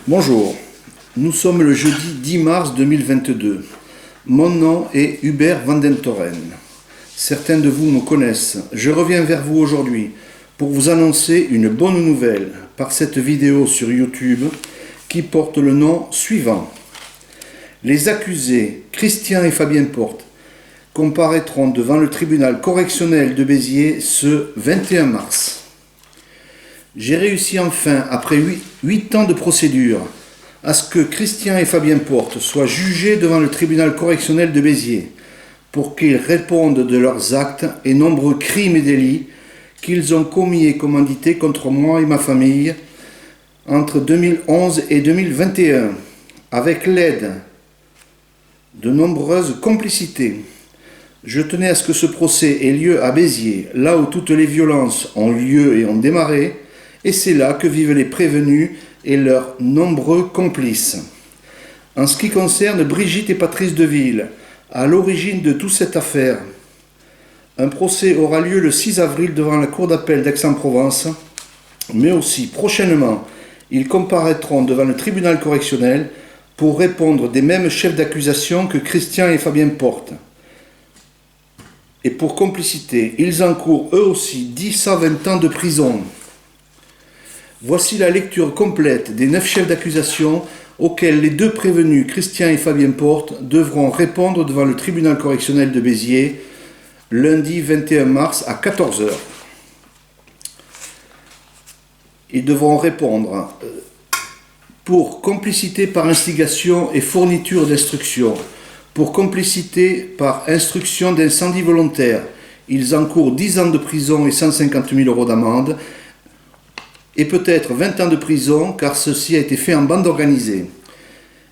Bonjour, nous sommes le jeudi 10 mars 2022. Mon nom est Hubert van den Toren. Certains de vous me connaissent. Je reviens vers vous aujourd'hui pour vous annoncer une bonne nouvelle par cette vidéo sur YouTube qui porte le nom suivant. Les accusés, Christian et Fabien Porte, comparaîtront devant le tribunal correctionnel de Béziers ce 21 mars. J'ai réussi enfin, après 8 ans de procédure, à ce que Christian et Fabien Porte soient jugés devant le tribunal correctionnel de Béziers pour qu'ils répondent de leurs actes et nombreux crimes et délits qu'ils ont commis et commandités contre moi et ma famille entre 2011 et 2021, avec l'aide de nombreuses complicités. Je tenais à ce que ce procès ait lieu à Béziers, là où toutes les violences ont lieu et ont démarré, et c'est là que vivent les prévenus et leurs nombreux complices. En ce qui concerne Brigitte et Patrice Deville, à l'origine de toute cette affaire, un procès aura lieu le 6 avril devant la Cour d'appel d'Aix-en-Provence, mais aussi prochainement, ils comparaîtront devant le tribunal correctionnel pour répondre des mêmes chefs d'accusation que Christian et Fabien Porte. Et pour complicité, ils encourent eux aussi 10 à 20 ans de prison. Voici la lecture complète des 9 chefs d'accusation auxquels les 2 prévenus, Christian et Fabien Porte, devront répondre devant le tribunal correctionnel de Béziers, lundi 21 mars à 14 h. Ils devront répondre pour complicité par instigation et fourniture d'instruction, pour complicité par instruction d'incendie volontaire. Ils encourent 10 ans de prison et 150 000 € d'amende, et peut-être 20 ans de prison, car ceci a été fait en bande organisée.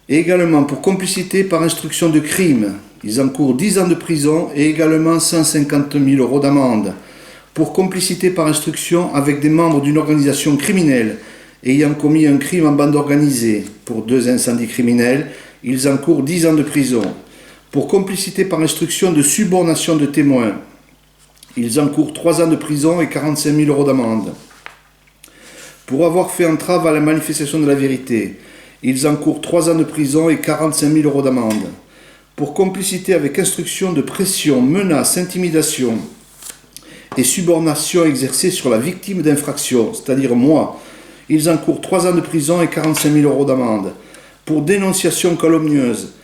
Et également pour complicité par instruction de crime, ils encourent 10 ans de prison et également 150 000 € d'amende. Pour complicité par instruction avec des membres d'une organisation criminelle ayant commis un crime en bande organisée, pour 2 incendies criminels, ils encourent 10 ans de prison. Pour complicité par instruction de subornation de témoins, ils encourent 3 ans de prison et 45 000 € d'amende. Pour avoir fait entrave à la manifestation de la vérité, ils encourent 3 ans de prison et 45 000 € d'amende. Pour complicité avec instruction de pression, menace, intimidation et subornation exercée sur la victime d'infraction, c'est-à-dire moi, ils encourent 3 ans de prison et 45 000 € d'amende. Pour dénonciation calomnieuse,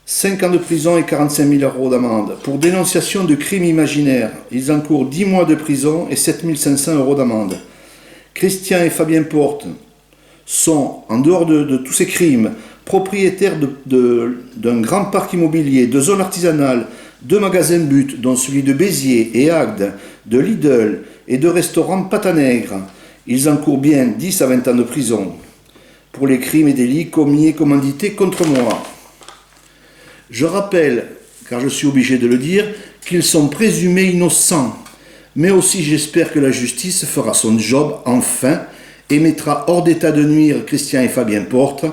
5 ans de prison et 45 000 € d'amende. Pour dénonciation de crimes imaginaires, ils encourent 10 mois de prison et 7 500 € d'amende. Christian et Fabien Porte sont, en dehors de tous ces crimes, propriétaires d'un grand parc immobilier, de zones artisanales, de magasins But, dont celui de Béziers et Agde, de Lidl et de restaurants Patanègre. Ils encourent bien 10 à 20 ans de prison pour les crimes et délits commis et commandités contre moi. Je rappelle, car je suis obligé de le dire, qu'ils sont présumés innocents. Mais aussi j'espère que la justice fera son job enfin et mettra hors d'état de nuire Christian et Fabien Porte,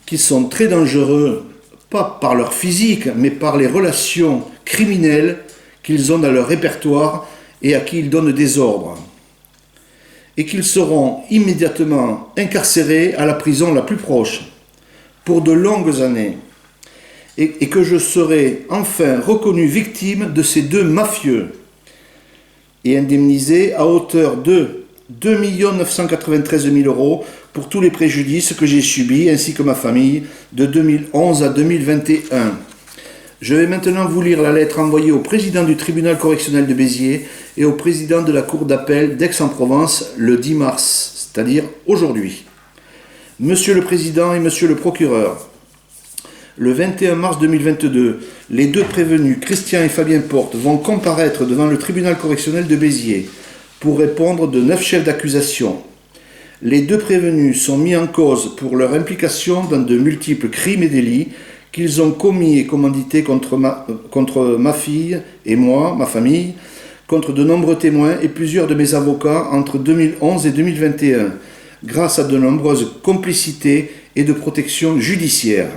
qui sont très dangereux, pas par leur physique, mais par les relations criminelles qu'ils ont dans leur répertoire et à qui ils donnent des ordres. Et qu'ils seront immédiatement incarcérés à la prison la plus proche, pour de longues années. Et que je serai enfin reconnu victime de ces 2 mafieux, et indemnisé à hauteur de 2 993 000 € pour tous les préjudices que j'ai subis, ainsi que ma famille, de 2011 à 2021. Je vais maintenant vous lire la lettre envoyée au président du tribunal correctionnel de Béziers et au président de la Cour d'appel d'Aix-en-Provence le 10 mars, c'est-à-dire aujourd'hui. Monsieur le Président et Monsieur le Procureur, le 21 mars 2022, les 2 prévenus, Christian et Fabien Porte, vont comparaître devant le tribunal correctionnel de Béziers pour répondre de 9 chefs d'accusation. Les 2 prévenus sont mis en cause pour leur implication dans de multiples crimes et délits qu'ils ont commis et commandités contre ma fille et moi, ma famille, contre de nombreux témoins et plusieurs de mes avocats entre 2011 et 2021, grâce à de nombreuses complicités et de protection judiciaire.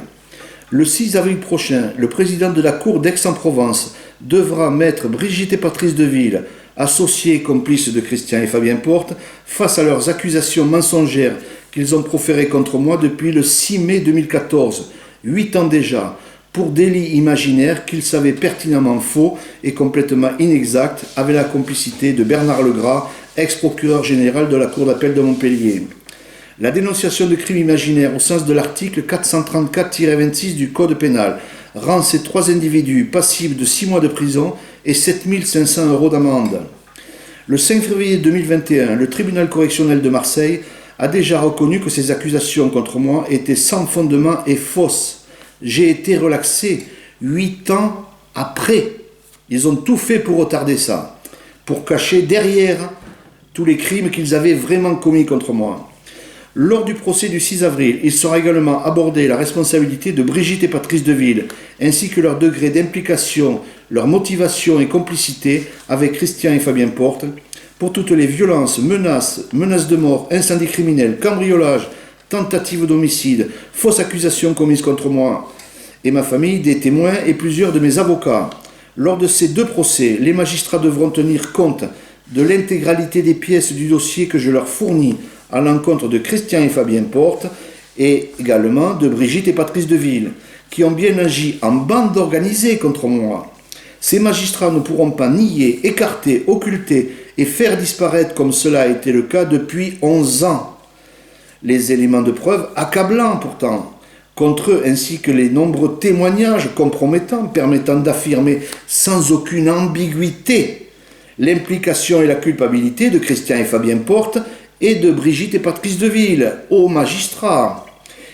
Le 6 avril prochain, le président de la Cour d'Aix-en-Provence devra mettre Brigitte et Patrice Deville, associés et complices de Christian et Fabien Porte, face à leurs accusations mensongères qu'ils ont proférées contre moi depuis le 6 mai 2014, 8 ans déjà, pour délits imaginaires qu'ils savaient pertinemment faux et complètement inexacts, avec la complicité de Bernard Legras, ex-procureur général de la Cour d'appel de Montpellier. La dénonciation de crimes imaginaires au sens de l'article 434-26 du Code pénal rend ces 3 individus passibles de 6 mois de prison et 7 500 € d'amende. Le 5 février 2021, le tribunal correctionnel de Marseille a déjà reconnu que ces accusations contre moi étaient sans fondement et fausses. J'ai été relaxé 8 ans après. Ils ont tout fait pour retarder ça, pour cacher derrière tous les crimes qu'ils avaient vraiment commis contre moi. Lors du procès du 6 avril, il sera également abordé la responsabilité de Brigitte et Patrice Deville, ainsi que leur degré d'implication, leur motivation et complicité avec Christian et Fabien Porte, pour toutes les violences, menaces de mort, incendies criminels, cambriolages, tentatives d'homicide, fausses accusations commises contre moi et ma famille, des témoins et plusieurs de mes avocats. Lors de ces 2 procès, les magistrats devront tenir compte de l'intégralité des pièces du dossier que je leur fournis à l'encontre de Christian et Fabien Porte et également de Brigitte et Patrice Deville, qui ont bien agi en bande organisée contre moi. Ces magistrats ne pourront pas nier, écarter, occulter et faire disparaître, comme cela a été le cas depuis 11 ans, les éléments de preuve accablants pourtant contre eux, ainsi que les nombreux témoignages compromettants permettant d'affirmer sans aucune ambiguïté l'implication et la culpabilité de Christian et Fabien Porte et de Brigitte et Patrice Deville, aux magistrats.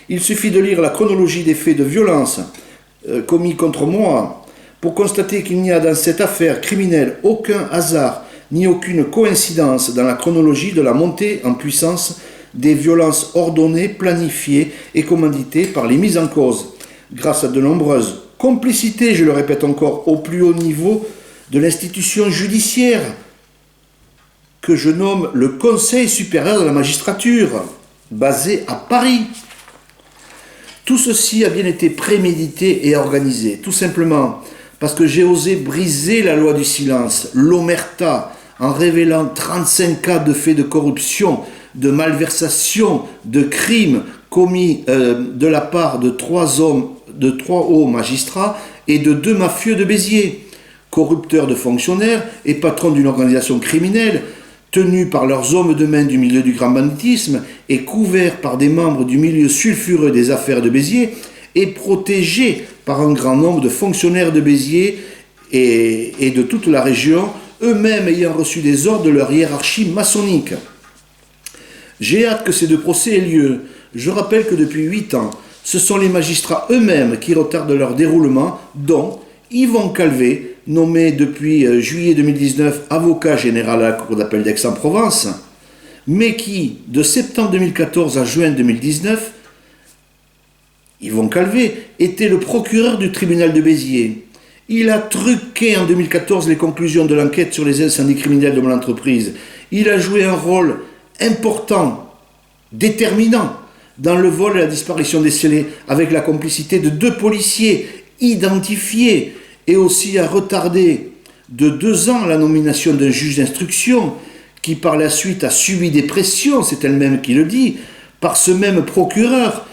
Il suffit de lire la chronologie des faits de violence commis contre moi pour constater qu'il n'y a dans cette affaire criminelle aucun hasard ni aucune coïncidence dans la chronologie de la montée en puissance des violences ordonnées, planifiées et commanditées par les mises en cause, grâce à de nombreuses complicités, je le répète encore, au plus haut niveau de l'institution judiciaire, que je nomme le Conseil supérieur de la magistrature, basé à Paris. Tout ceci a bien été prémédité et organisé, tout simplement parce que j'ai osé briser la loi du silence, l'omerta, en révélant 35 cas de faits de corruption, de malversation, de crimes commis de la part de 3 hauts magistrats et de 2 mafieux de Béziers, corrupteurs de fonctionnaires et patrons d'une organisation criminelle, tenus par leurs hommes de main du milieu du grand banditisme et couverts par des membres du milieu sulfureux des affaires de Béziers et protégés par un grand nombre de fonctionnaires de Béziers et de toute la région, eux-mêmes ayant reçu des ordres de leur hiérarchie maçonnique. J'ai hâte que ces 2 procès aient lieu. Je rappelle que depuis 8 ans, ce sont les magistrats eux-mêmes qui retardent leur déroulement, dont Yvon Calvé, nommé depuis juillet 2019 avocat général à la Cour d'appel d'Aix-en-Provence, mais qui, de septembre 2014 à juin 2019, Yvon Calvé était le procureur du tribunal de Béziers. Il a truqué en 2014 les conclusions de l'enquête sur les incendies criminels de mon entreprise. Il a joué un rôle important, déterminant, dans le vol et la disparition des scellés, avec la complicité de 2 policiers identifiés, et aussi a retardé de 2 ans la nomination d'un juge d'instruction, qui par la suite a subi des pressions, c'est elle-même qui le dit, par ce même procureur,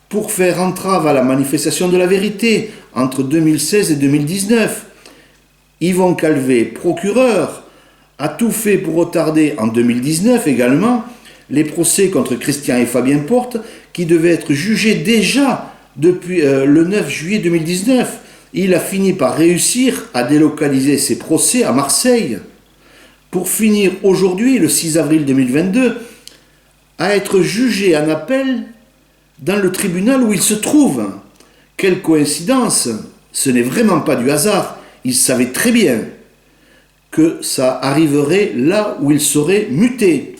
pour faire entrave à la manifestation de la vérité entre 2016 et 2019. Yvon Calvé, procureur, a tout fait pour retarder en 2019 également les procès contre Christian et Fabien Porte qui devaient être jugés déjà depuis le 9 juillet 2019. Il a fini par réussir à délocaliser ces procès à Marseille pour finir aujourd'hui, le 6 avril 2022, à être jugé en appel dans le tribunal où il se trouve. Quelle coïncidence! Ce n'est vraiment pas du hasard. Il savait très bien que ça arriverait là où il serait muté.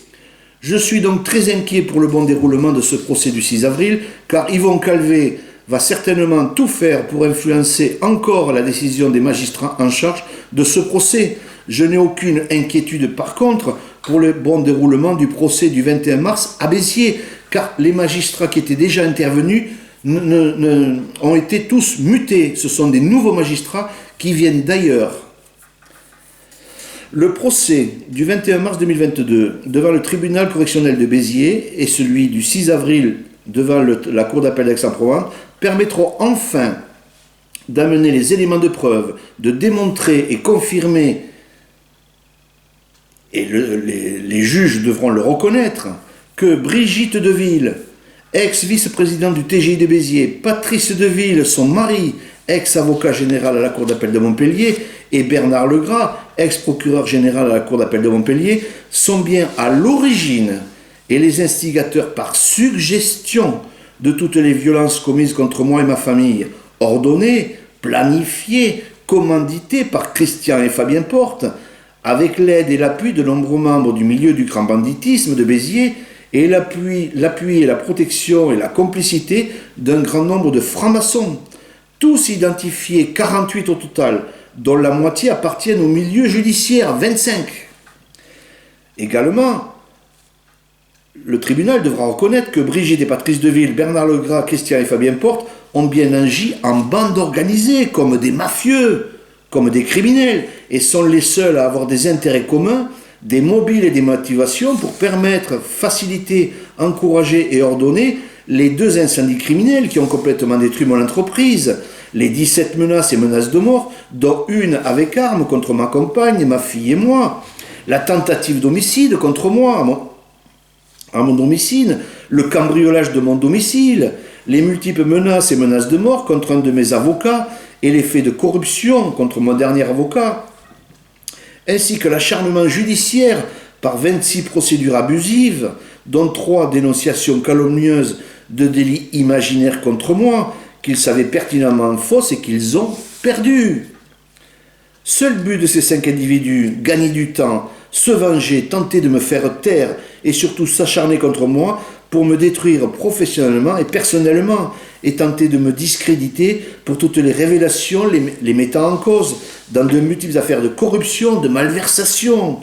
Je suis donc très inquiet pour le bon déroulement de ce procès du 6 avril, car Yvon Calvé va certainement tout faire pour influencer encore la décision des magistrats en charge de ce procès. Je n'ai aucune inquiétude par contre pour le bon déroulement du procès du 21 mars à Béziers, car les magistrats qui étaient déjà intervenus ont été tous mutés. Ce sont des nouveaux magistrats qui viennent d'ailleurs. Le procès du 21 mars 2022 devant le tribunal correctionnel de Béziers et celui du 6 avril devant la cour d'appel d'Aix-en-Provence permettront enfin d'amener les éléments de preuve, de démontrer et confirmer, et les juges devront le reconnaître, que Brigitte Deville, ex-vice-présidente du TGI de Béziers, Patrice Deville, son mari, ex-avocat général à la cour d'appel de Montpellier, et Bernard Legras, ex-procureur général à la cour d'appel de Montpellier, sont bien à l'origine et les instigateurs par suggestion de toutes les violences commises contre moi et ma famille, ordonnées, planifiées, commanditées par Christian et Fabien Porte, avec l'aide et l'appui de nombreux membres du milieu du grand banditisme de Béziers, et l'appui et la protection et la complicité d'un grand nombre de francs-maçons, tous identifiés, 48 au total, dont la moitié appartiennent au milieu judiciaire, 25. Également, le tribunal devra reconnaître que Brigitte et Patrice Deville, Bernard Legras, Christian et Fabien Porte ont bien agi en bande organisée, comme des mafieux, comme des criminels, et sont les seuls à avoir des intérêts communs, des mobiles et des motivations pour permettre, faciliter, encourager et ordonner les 2 incendies criminels qui ont complètement détruit mon entreprise, les 17 menaces et menaces de mort, dont une avec arme contre ma compagne, ma fille et moi, la tentative d'homicide contre moi à mon domicile, le cambriolage de mon domicile, les multiples menaces et menaces de mort contre un de mes avocats et les faits de corruption contre mon dernier avocat, ainsi que l'acharnement judiciaire par 26 procédures abusives, dont 3 dénonciations calomnieuses de délits imaginaires contre moi, qu'ils savaient pertinemment fausses et qu'ils ont perdues. Seul but de ces 5 individus, gagner du temps, se venger, tenter de me faire taire et surtout s'acharner contre moi pour me détruire professionnellement et personnellement et tenter de me discréditer pour toutes les révélations les mettant en cause dans de multiples affaires de corruption, de malversation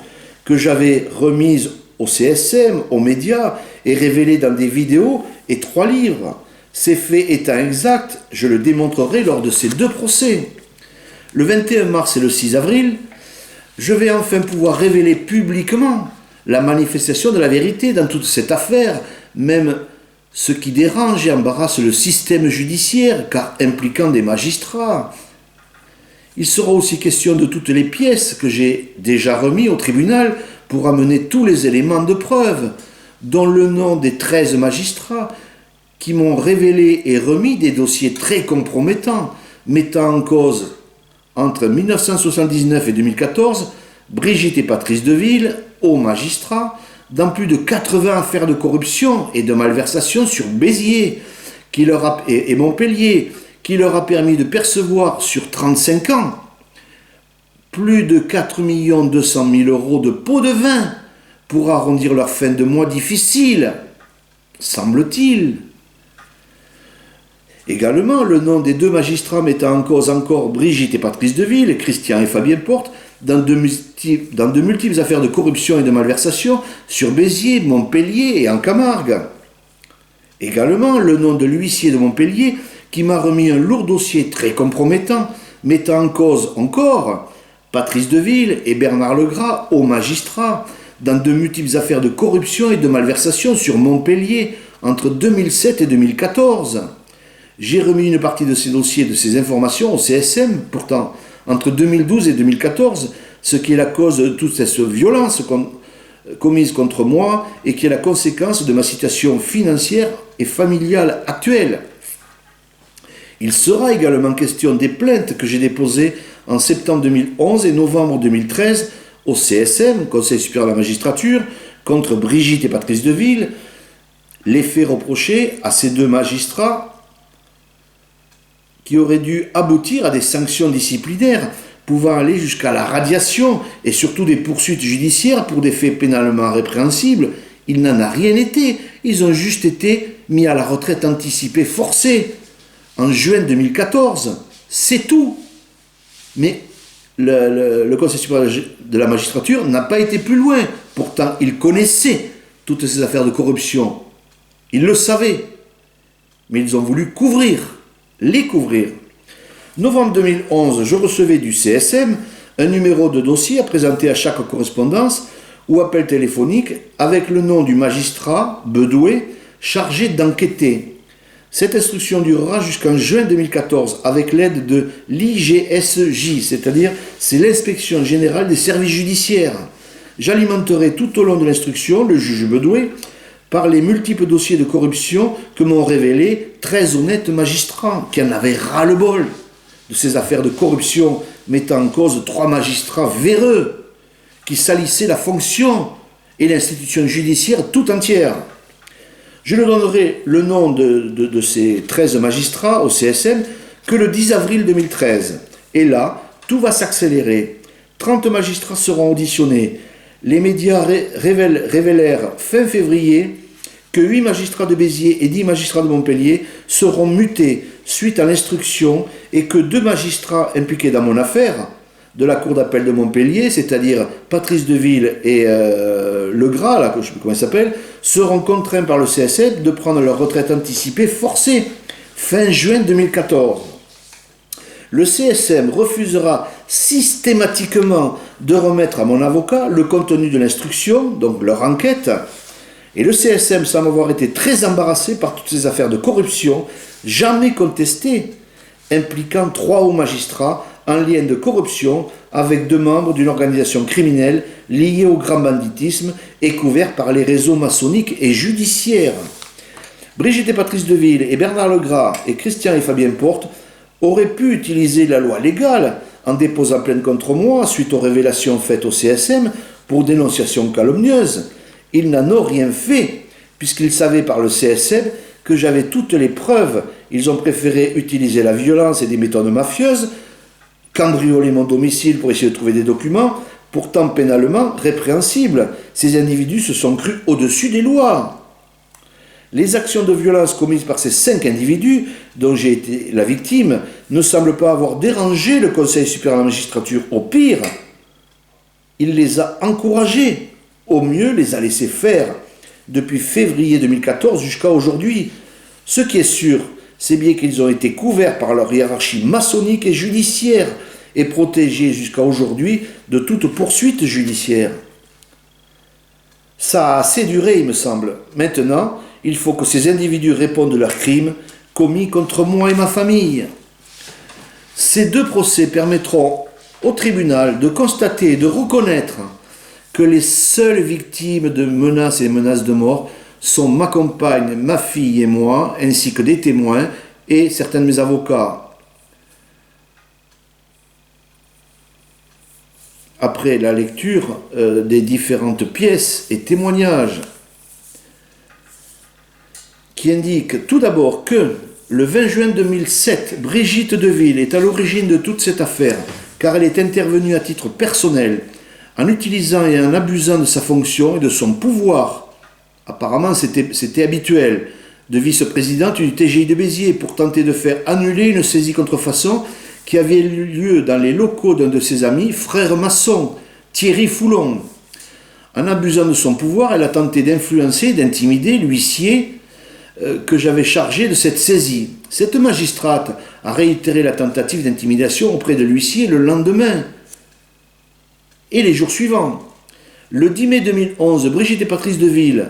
que j'avais remises au CSM, aux médias et révélées dans des vidéos et 3 livres. Ces faits étant exacts, je le démontrerai lors de ces 2 procès. Le 21 mars et le 6 avril, je vais enfin pouvoir révéler publiquement la manifestation de la vérité dans toute cette affaire, même ce qui dérange et embarrasse le système judiciaire, car impliquant des magistrats. Il sera aussi question de toutes les pièces que j'ai déjà remises au tribunal pour amener tous les éléments de preuve, dont le nom des 13 magistrats qui m'ont révélé et remis des dossiers très compromettants, mettant en cause, entre 1979 et 2014, Brigitte et Patrice Deville, hauts magistrats, dans plus de 80 affaires de corruption et de malversation sur Béziers et Montpellier, qui leur a permis de percevoir sur 35 ans plus de 4 200 000 euros de pots de vin pour arrondir leur fin de mois difficile, semble-t-il. Également, le nom des 2 magistrats mettant en cause encore Brigitte et Patrice Deville, Christian et Fabien Porte, dans de multiples affaires de corruption et de malversation sur Béziers, Montpellier et en Camargue. Également, le nom de l'huissier de Montpellier qui m'a remis un lourd dossier très compromettant, mettant en cause encore Patrice Deville et Bernard Legras, hauts magistrats, dans de multiples affaires de corruption et de malversation sur Montpellier entre 2007 et 2014. J'ai remis une partie de ces dossiers, de ces informations au CSM, pourtant, entre 2012 et 2014, ce qui est la cause de toute cette violence commise contre moi et qui est la conséquence de ma situation financière et familiale actuelle. Il sera également question des plaintes que j'ai déposées en septembre 2011 et novembre 2013 au CSM, Conseil supérieur de la magistrature, contre Brigitte et Patrice Deville, les faits reprochés à ces 2 magistrats qui auraient dû aboutir à des sanctions disciplinaires pouvant aller jusqu'à la radiation et surtout des poursuites judiciaires pour des faits pénalement répréhensibles. Il n'en a rien été. Ils ont juste été mis à la retraite anticipée forcée en juin 2014. C'est tout. Mais le Conseil supérieur de la magistrature n'a pas été plus loin. Pourtant, il connaissait toutes ces affaires de corruption. Ils le savaient. Mais ils ont voulu les couvrir. Novembre 2011, je recevais du CSM un numéro de dossier à présenter à chaque correspondance ou appel téléphonique avec le nom du magistrat Bedoué chargé d'enquêter. Cette instruction durera jusqu'en juin 2014 avec l'aide de l'IGSJ, c'est-à-dire c'est l'inspection générale des services judiciaires. J'alimenterai tout au long de l'instruction le juge Bedoué par les multiples dossiers de corruption que m'ont révélé 13 honnêtes magistrats qui en avaient ras-le-bol de ces affaires de corruption mettant en cause 3 magistrats véreux qui salissaient la fonction et l'institution judiciaire tout entière. Je ne donnerai le nom de ces 13 magistrats au CSM que le 10 avril 2013. Et là, tout va s'accélérer. 30 magistrats seront auditionnés. Les médias révélèrent fin février que 8 magistrats de Béziers et 10 magistrats de Montpellier seront mutés suite à l'instruction et que 2 magistrats impliqués dans mon affaire de la cour d'appel de Montpellier, c'est-à-dire Patrice Deville et Legras, là, je ne sais plus comment il s'appelle, seront contraints par le CSM de prendre leur retraite anticipée forcée fin juin 2014. Le CSM refusera systématiquement de remettre à mon avocat le contenu de l'instruction, donc leur enquête, et le CSM semble avoir été très embarrassé par toutes ces affaires de corruption, jamais contestées, impliquant 3 hauts magistrats en lien de corruption avec 2 membres d'une organisation criminelle liée au grand banditisme et couvert par les réseaux maçonniques et judiciaires. Brigitte et Patrice Deville et Bernard Legras et Christian et Fabien Porte auraient pu utiliser la loi légale en déposant plainte contre moi suite aux révélations faites au CSM pour dénonciation calomnieuse. Ils n'en ont rien fait, puisqu'ils savaient par le CSM que j'avais toutes les preuves. Ils ont préféré utiliser la violence et des méthodes mafieuses, cambrioler mon domicile pour essayer de trouver des documents, pourtant pénalement répréhensibles. Ces individus se sont crus au-dessus des lois. Les actions de violence commises par ces 5 individus, dont j'ai été la victime, ne semblent pas avoir dérangé le Conseil supérieur de la magistrature. Au pire, il les a encouragés. Au mieux, les a laissés faire depuis février 2014 jusqu'à aujourd'hui. Ce qui est sûr, c'est bien qu'ils ont été couverts par leur hiérarchie maçonnique et judiciaire et protégés jusqu'à aujourd'hui de toute poursuite judiciaire. Ça a assez duré, il me semble. Maintenant, il faut que ces individus répondent de leurs crimes commis contre moi et ma famille. Ces 2 procès permettront au tribunal de constater et de reconnaître que les seules victimes de menaces et menaces de mort sont ma compagne, ma fille et moi, ainsi que des témoins et certains de mes avocats. Après la lecture des différentes pièces et témoignages, qui indiquent tout d'abord que le 20 juin 2007, Brigitte Deville est à l'origine de toute cette affaire, car elle est intervenue à titre personnel, en utilisant et en abusant de sa fonction et de son pouvoir. Apparemment, c'était habituel, de vice-présidente du TGI de Béziers pour tenter de faire annuler une saisie contrefaçon qui avait eu lieu dans les locaux d'un de ses amis, frère maçon, Thierry Foulon. En abusant de son pouvoir, elle a tenté d'influencer, d'intimider l'huissier que j'avais chargé de cette saisie. Cette magistrate a réitéré la tentative d'intimidation auprès de l'huissier le lendemain et les jours suivants. Le 10 mai 2011, Brigitte et Patrice Deville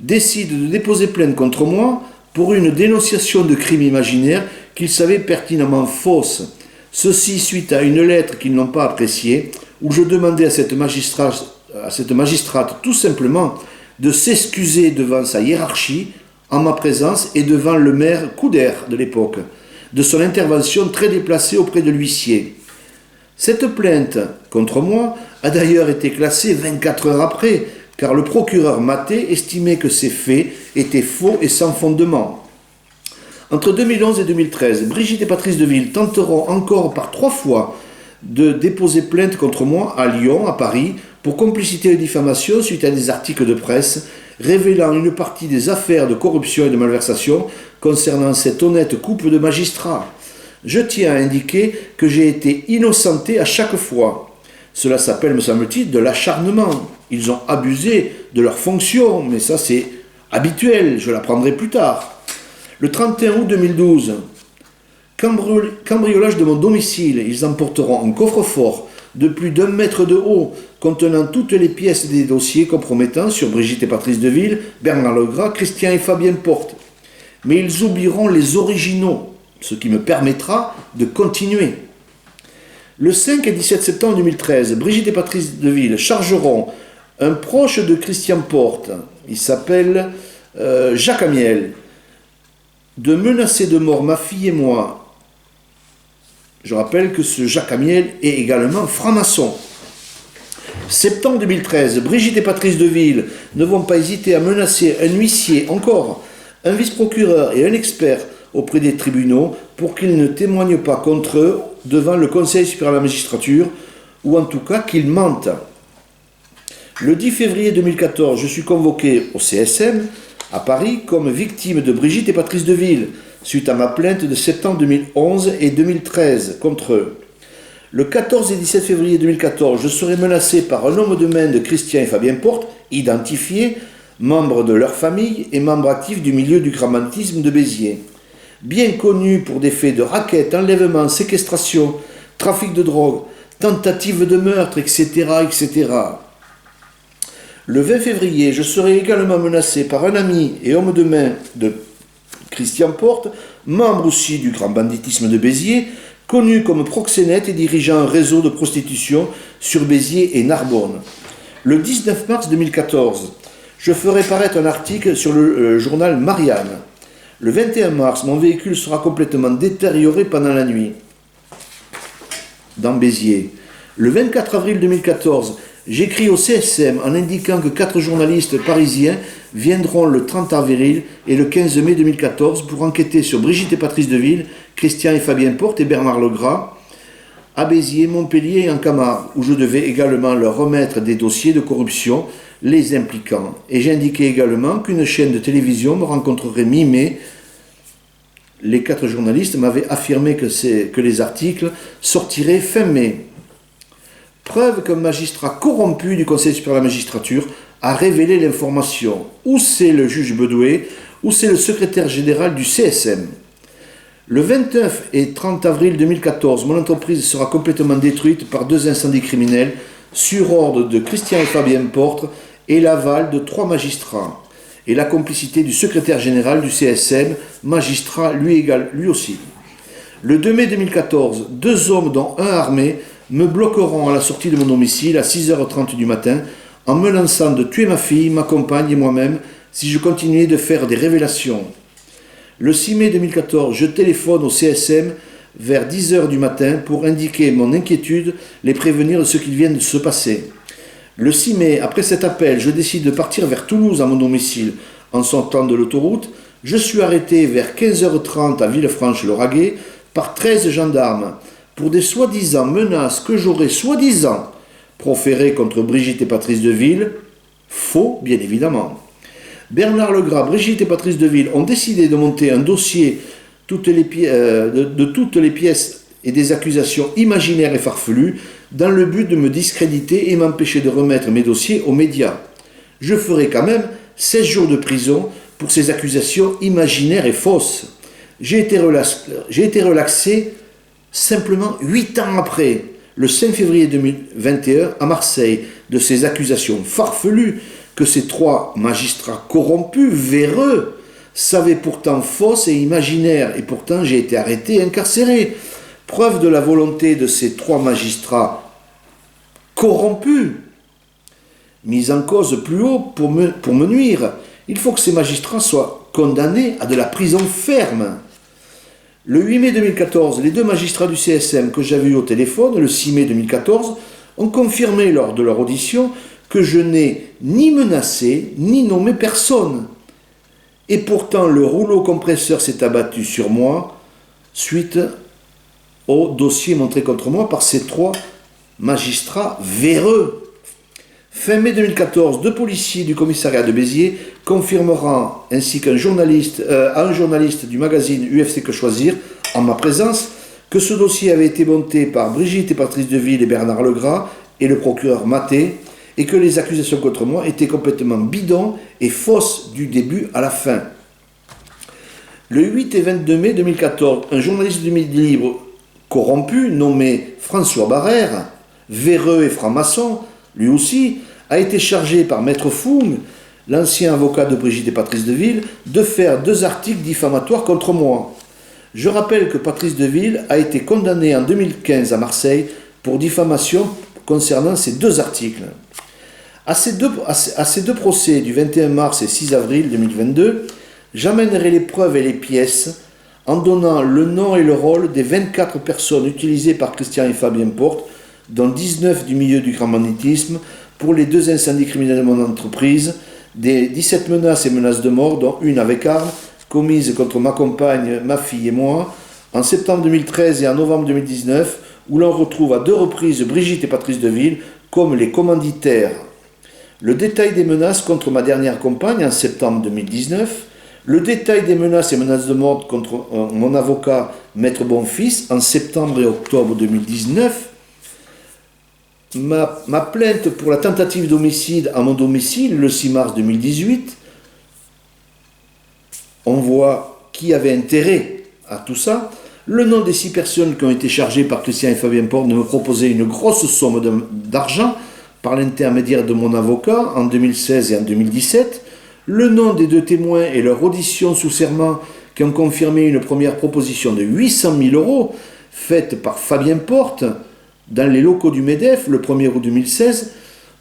décident de déposer plainte contre moi pour une dénonciation de crime imaginaire qu'ils savaient pertinemment fausse. Ceci suite à une lettre qu'ils n'ont pas appréciée, où je demandais à cette magistrate tout simplement de s'excuser devant sa hiérarchie, en ma présence et devant le maire Couder de l'époque, de son intervention très déplacée auprès de l'huissier. Cette plainte contre moi a d'ailleurs été classée 24 heures après, car le procureur Maté estimait que ces faits étaient faux et sans fondement. Entre 2011 et 2013, Brigitte et Patrice Deville tenteront encore par 3 fois de déposer plainte contre moi à Lyon, à Paris, pour complicité et diffamation suite à des articles de presse révélant une partie des affaires de corruption et de malversation concernant cette honnête couple de magistrats. Je tiens à indiquer que j'ai été innocenté à chaque fois. Cela s'appelle, me semble-t-il, de l'acharnement. Ils ont abusé de leur fonction, mais ça c'est habituel, je l'apprendrai plus tard. Le 31 août 2012, Cambriolage de mon domicile. Ils emporteront un coffre-fort de plus d'1 mètre de haut, contenant toutes les pièces des dossiers compromettants sur Brigitte et Patrice Deville, Bernard Legras, Christian et Fabien Porte. Mais ils oublieront les originaux, ce qui me permettra de continuer. Le 5 et 17 septembre 2013, Brigitte et Patrice Deville chargeront un proche de Christian Porte, il s'appelle Jacques Amiel, de menacer de mort ma fille et moi. Je rappelle que ce Jacques Amiel est également franc-maçon. Septembre 2013, Brigitte et Patrice Deville ne vont pas hésiter à menacer un huissier, encore, un vice-procureur et un expert auprès des tribunaux pour qu'ils ne témoignent pas contre eux devant le Conseil supérieur de la magistrature, ou en tout cas qu'ils mentent. Le 10 février 2014, je suis convoqué au CSM à Paris comme victime de Brigitte et Patrice Deville, suite à ma plainte de septembre 2011 et 2013 contre eux. Le 14 et 17 février 2014, je serai menacé par un homme de main de Christian et Fabien Porte, identifiés, membres de leur famille et membres actifs du milieu du grand banditisme de Béziers. Bien connus pour des faits de racket, enlèvement, séquestration, trafic de drogue, tentative de meurtre, etc., etc. Le 20 février, je serai également menacé par un ami et homme de main de Christian Porte, membre aussi du grand banditisme de Béziers, connu comme proxénète et dirigeant un réseau de prostitution sur Béziers et Narbonne. Le 19 mars 2014, je ferai paraître un article sur le journal Marianne. Le 21 mars, mon véhicule sera complètement détérioré pendant la nuit dans Béziers. Le 24 avril 2014, j'écris au CSM en indiquant que 4 journalistes parisiens viendront le 30 avril et le 15 mai 2014 pour enquêter sur Brigitte et Patrice Deville, Christian et Fabien Porte et Bernard Legras, à Béziers, Montpellier et en Camargue, où je devais également leur remettre des dossiers de corruption les impliquant. Et j'indiquais également qu'une chaîne de télévision me rencontrerait mi-mai. Les 4 journalistes m'avaient affirmé que les articles sortiraient fin mai. Preuve qu'un magistrat corrompu du Conseil supérieur de la magistrature a révélé l'information. Ou c'est le juge Bedoué, ou c'est le secrétaire général du CSM. Le 29 et 30 avril 2014, mon entreprise sera complètement détruite par 2 incendies criminels sur ordre de Christian et Fabien Porte et l'aval de 3 magistrats. Et la complicité du secrétaire général du CSM, magistrat lui aussi. Le 2 mai 2014, 2 hommes, dont un armé, me bloqueront à la sortie de mon domicile à 6h30 du matin en menaçant de tuer ma fille, ma compagne et moi-même si je continuais de faire des révélations. Le 6 mai 2014, je téléphone au CSM vers 10h du matin pour indiquer mon inquiétude, les prévenir de ce qu'il vient de se passer. Le 6 mai, après cet appel, je décide de partir vers Toulouse à mon domicile. En sortant de l'autoroute, je suis arrêté vers 15h30 à Villefranche-le-Raguet par 13 gendarmes pour des soi-disant menaces que j'aurais soi-disant proférées contre Brigitte et Patrice Deville. Faux, bien évidemment. Bernard Legras, Brigitte et Patrice Deville ont décidé de monter un dossier de toutes les pièces et des accusations imaginaires et farfelues dans le but de me discréditer et m'empêcher de remettre mes dossiers aux médias. Je ferai quand même 16 jours de prison pour ces accusations imaginaires et fausses. J'ai été relaxé simplement 8 ans après, le 5 février 2021, à Marseille, de ces accusations farfelues que ces 3 magistrats corrompus, véreux, savaient pourtant fausses et imaginaires, et pourtant j'ai été arrêté et incarcéré. Preuve de la volonté de ces 3 magistrats corrompus, mis en cause plus haut pour me nuire. Il faut que ces magistrats soient condamnés à de la prison ferme. Le 8 mai 2014, les 2 magistrats du CSM que j'avais eu au téléphone, le 6 mai 2014, ont confirmé lors de leur audition que je n'ai ni menacé, ni nommé personne. Et pourtant, le rouleau compresseur s'est abattu sur moi suite au dossier montré contre moi par ces 3 magistrats véreux. Fin mai 2014, 2 policiers du commissariat de Béziers confirmeront, ainsi qu'un journaliste, un journaliste du magazine UFC Que Choisir, en ma présence, que ce dossier avait été monté par Brigitte et Patrice Deville et Bernard Legras et le procureur Maté, et que les accusations contre moi étaient complètement bidons et fausses du début à la fin. Le 8 et 22 mai 2014, un journaliste du Midi Libre corrompu, nommé François Barrère, véreux et franc-maçon, lui aussi, a été chargé par Maître Fung, l'ancien avocat de Brigitte et Patrice Deville, de faire 2 articles diffamatoires contre moi. Je rappelle que Patrice Deville a été condamné en 2015 à Marseille pour diffamation concernant ces 2 articles. À ces deux procès du 21 mars et 6 avril 2022, j'amènerai les preuves et les pièces en donnant le nom et le rôle des 24 personnes utilisées par Christian et Fabien Porte, dont 19 du milieu du grand banditisme, pour les 2 incendies criminels de mon entreprise, des 17 menaces et menaces de mort, dont une avec arme, commises contre ma compagne, ma fille et moi, en septembre 2013 et en novembre 2019, où l'on retrouve à 2 reprises Brigitte et Patrice Deville comme les commanditaires. Le détail des menaces contre ma dernière compagne en septembre 2019, le détail des menaces et menaces de mort contre mon avocat, Maître Bonfils, en septembre et octobre 2019, ma plainte pour la tentative d'homicide à mon domicile le 6 mars 2018, on voit qui avait intérêt à tout ça. Le nom des 6 personnes qui ont été chargées par Christian et Fabien Porte de me proposer une grosse somme d'argent par l'intermédiaire de mon avocat en 2016 et en 2017. Le nom des 2 témoins et leur audition sous serment qui ont confirmé une première proposition de 800 000 euros faite par Fabien Porte dans les locaux du MEDEF le 1er août 2016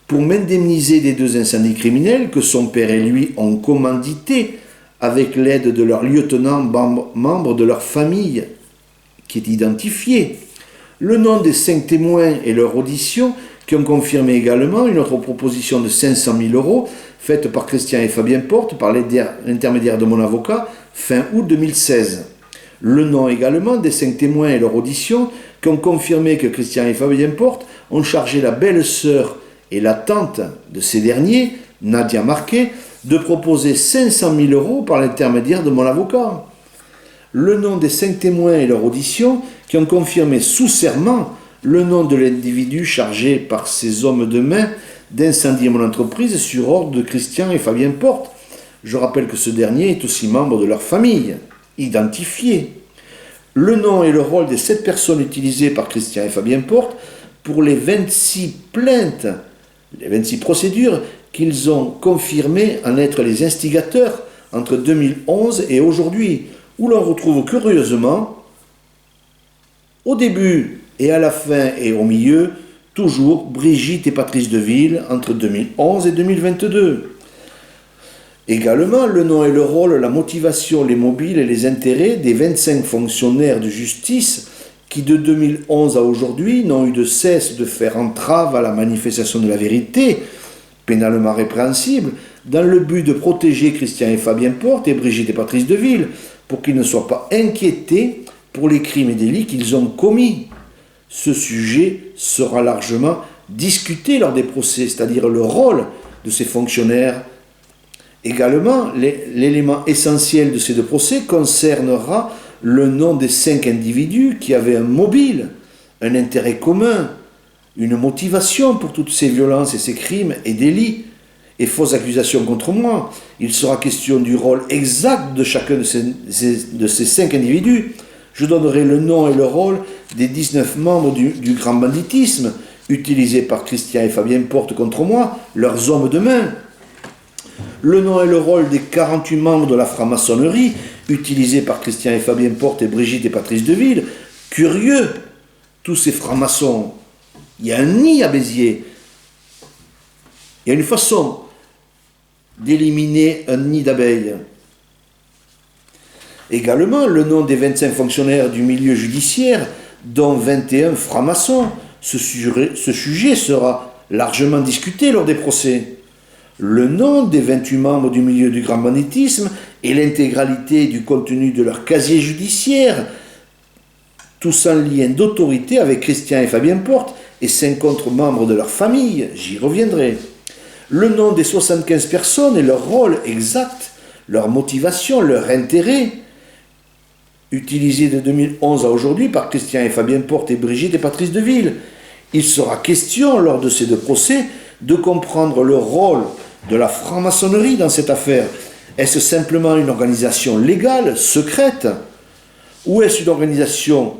pour m'indemniser des 2 incendies criminels que son père et lui ont commandité avec l'aide de leur lieutenant membre de leur famille qui est identifié. Le nom des 5 témoins et leur audition qui ont confirmé également une autre proposition de 500 000 euros faite par Christian et Fabien Porte par l'intermédiaire de mon avocat fin août 2016. Le nom également des 5 témoins et leur audition qui ont confirmé que Christian et Fabien Porte ont chargé la belle-sœur et la tante de ces derniers, Nadia Marquet, de proposer 500 000 euros par l'intermédiaire de mon avocat. Le nom des 5 témoins et leur audition qui ont confirmé sous serment le nom de l'individu chargé par ces hommes de main d'incendier mon entreprise sur ordre de Christian et Fabien Porte. Je rappelle que ce dernier est aussi membre de leur famille, identifié. Le nom et le rôle des 7 personnes utilisées par Christian et Fabien Porte pour les 26 plaintes, les 26 procédures qu'ils ont confirmées en être les instigateurs entre 2011 et aujourd'hui, où l'on retrouve curieusement, au début et à la fin et au milieu, toujours Brigitte et Patrice Deville entre 2011 et 2022. Également, le nom et le rôle, la motivation, les mobiles et les intérêts des 25 fonctionnaires de justice qui, de 2011 à aujourd'hui, n'ont eu de cesse de faire entrave à la manifestation de la vérité, pénalement répréhensible, dans le but de protéger Christian et Fabien Porte et Brigitte et Patrice Deville, pour qu'ils ne soient pas inquiétés pour les crimes et délits qu'ils ont commis. Ce sujet sera largement discuté lors des procès, c'est-à-dire le rôle de ces fonctionnaires. Également, l'élément essentiel de ces 2 procès concernera le nom des 5 individus qui avaient un mobile, un intérêt commun, une motivation pour toutes ces violences et ces crimes et délits et fausses accusations contre moi. Il sera question du rôle exact de chacun de ces 5 individus. Je donnerai le nom et le rôle des 19 membres du grand banditisme utilisés par Christian et Fabien Porte contre moi, leurs hommes de main. Le nom et le rôle des 48 membres de la franc-maçonnerie utilisés par Christian et Fabien Porte et Brigitte et Patrice Deville. Curieux, tous ces francs-maçons. Il y a un nid à Béziers. Il y a une façon d'éliminer un nid d'abeilles. Également, le nom des 25 fonctionnaires du milieu judiciaire, dont 21 francs-maçons. Ce sujet sera largement discuté lors des procès. Le nom des 28 membres du milieu du grand banditisme et l'intégralité du contenu de leur casier judiciaire, tous en lien d'autorité avec Christian et Fabien Porte et 5 autres membres de leur famille, j'y reviendrai. Le nom des 75 personnes et leur rôle exact, leur motivation, leur intérêt, utilisés de 2011 à aujourd'hui par Christian et Fabien Porte et Brigitte et Patrice Deville. Il sera question, lors de ces 2 procès, de comprendre le rôle de la franc-maçonnerie dans cette affaire, Est-ce simplement une organisation légale, secrète, ou est-ce une organisation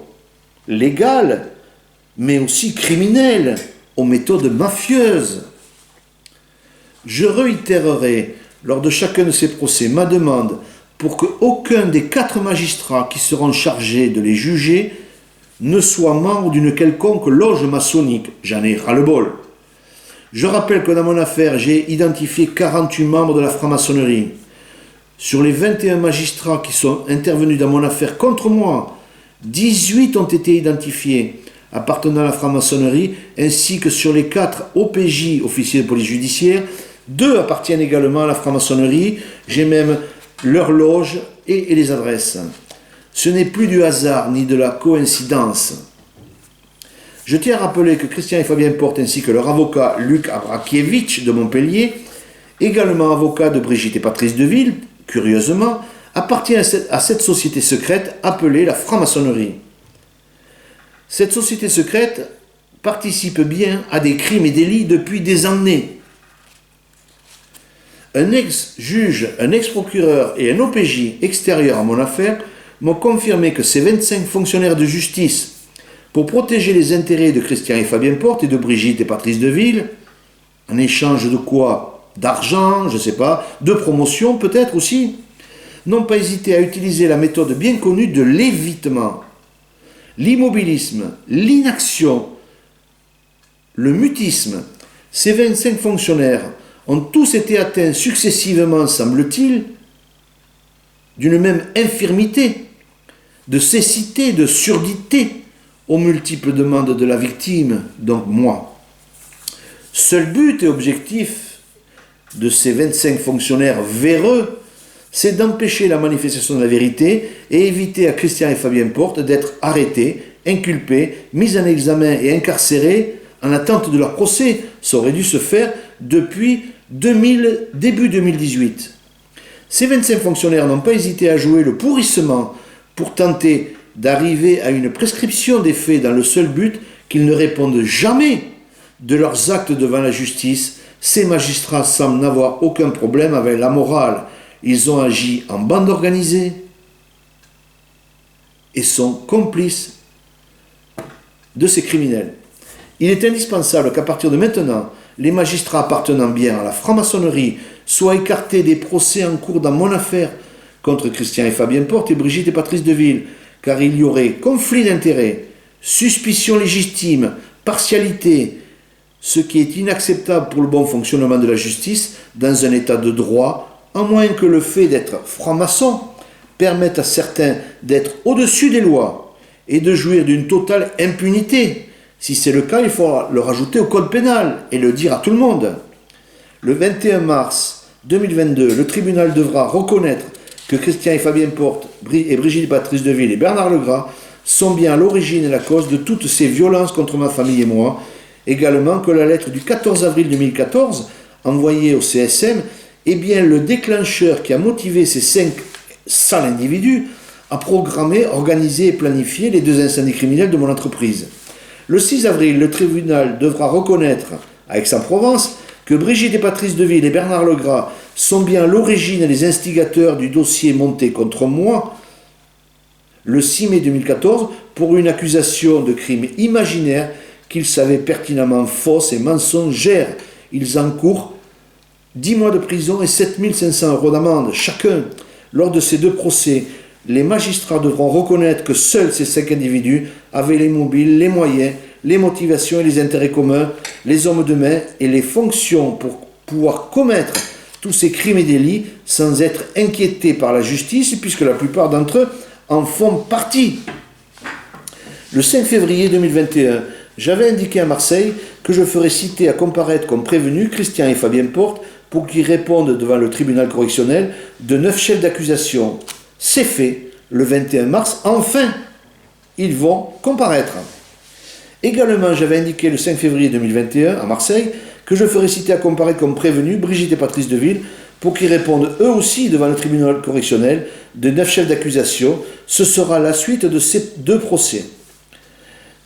légale, mais aussi criminelle, aux méthodes mafieuses? Je réitérerai lors de chacun de ces procès ma demande pour qu'aucun des 4 magistrats qui seront chargés de les juger ne soit membre d'une quelconque loge maçonnique. J'en ai ras-le-bol. Je rappelle que dans mon affaire, j'ai identifié 48 membres de la franc-maçonnerie. Sur les 21 magistrats qui sont intervenus dans mon affaire contre moi, 18 ont été identifiés appartenant à la franc-maçonnerie, ainsi que sur les 4 OPJ, officiers de police judiciaire, 2 appartiennent également à la franc-maçonnerie. J'ai même leur loge et les adresses. Ce n'est plus du hasard ni de la coïncidence. Je tiens à rappeler que Christian et Fabien Porte ainsi que leur avocat Luc Abrakiewicz de Montpellier, également avocat de Brigitte et Patrice Deville, curieusement, appartient à cette société secrète appelée la franc-maçonnerie. Cette société secrète participe bien à des crimes et délits depuis des années. Un ex-juge, un ex-procureur et un OPJ extérieur à mon affaire m'ont confirmé que ces 25 fonctionnaires de justice, pour protéger les intérêts de Christian et Fabien Porte et de Brigitte et Patrice Deville, en échange de quoi? D'argent, je ne sais pas, de promotion peut-être aussi, n'ont pas hésité à utiliser la méthode bien connue de l'évitement, l'immobilisme, l'inaction, le mutisme. Ces 25 fonctionnaires ont tous été atteints successivement, semble-t-il, d'une même infirmité, de cécité, de surdité, aux multiples demandes de la victime, donc moi. Seul but et objectif de ces 25 fonctionnaires véreux, c'est d'empêcher la manifestation de la vérité et éviter à Christian et Fabien Porte d'être arrêtés, inculpés, mis en examen et incarcérés en attente de leur procès. Ça aurait dû se faire depuis début 2018. Ces 25 fonctionnaires n'ont pas hésité à jouer le pourrissement pour tenter d'arriver à une prescription des faits dans le seul but qu'ils ne répondent jamais de leurs actes devant la justice. Ces magistrats semblent n'avoir aucun problème avec la morale. Ils ont agi en bande organisée et sont complices de ces criminels. Il est indispensable qu'à partir de maintenant, les magistrats appartenant bien à la franc-maçonnerie soient écartés des procès en cours dans mon affaire contre Christian et Fabien Porte et Brigitte et Patrice Deville, car il y aurait conflit d'intérêts, suspicion légitime, partialité, ce qui est inacceptable pour le bon fonctionnement de la justice dans un état de droit, à moins que le fait d'être franc-maçon permette à certains d'être au-dessus des lois et de jouir d'une totale impunité. Si c'est le cas, il faut le rajouter au code pénal et le dire à tout le monde. Le 21 mars 2022, le tribunal devra reconnaître que Christian et Fabien Porte, et Brigitte Patrice Deville et Bernard Legras sont bien à l'origine et la cause de toutes ces violences contre ma famille et moi. Également que la lettre du 14 avril 2014, envoyée au CSM, est bien le déclencheur qui a motivé ces 5 sales individus à programmer, organiser et planifier les 2 incendies criminels de mon entreprise. Le 6 avril, le tribunal devra reconnaître à Aix-en-Provence que Brigitte et Patrice Deville et Bernard Legras sont bien à l'origine et les instigateurs du dossier monté contre moi le 6 mai 2014 pour une accusation de crime imaginaire qu'ils savaient pertinemment fausse et mensongère. Ils encourent 10 mois de prison et 7 500 € d'amende chacun. Lors de ces 2 procès, les magistrats devront reconnaître que seuls ces 5 individus avaient les mobiles, les moyens, les motivations et les intérêts communs, les hommes de main et les fonctions pour pouvoir commettre tous ces crimes et délits sans être inquiétés par la justice, puisque la plupart d'entre eux en font partie. Le 5 février 2021, j'avais indiqué à Marseille que je ferais citer à comparaître comme prévenus Christian et Fabien Porte pour qu'ils répondent devant le tribunal correctionnel de 9 chefs d'accusation. C'est fait. Le 21 mars, enfin, ils vont comparaître. Également, j'avais indiqué le 5 février 2021 à Marseille que je ferais citer à comparaître comme prévenus Brigitte et Patrice Deville pour qu'ils répondent eux aussi devant le tribunal correctionnel de 9 chefs d'accusation. Ce sera la suite de ces 2 procès.